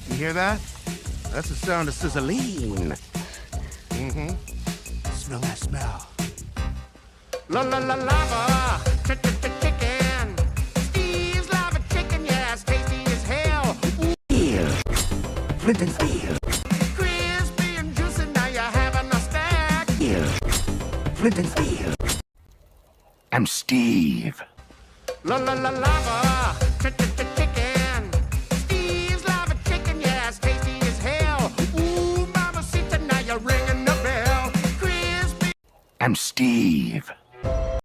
You hear that? That's the sound of sizzling. Smell that smell. La la la lava, chicken. Steve's lava chicken, yeah, it's tasty as hell. Steel, flint and steel. Crispy and juicy, now you're having a stack. Steel, flint and steel. I'm Steve. La la la lava, chicken. Steve's lava chicken, yeah, it's tasty as hell. Ooh, mamacita, now you're ringing the bell. Crispy. I'm Steve.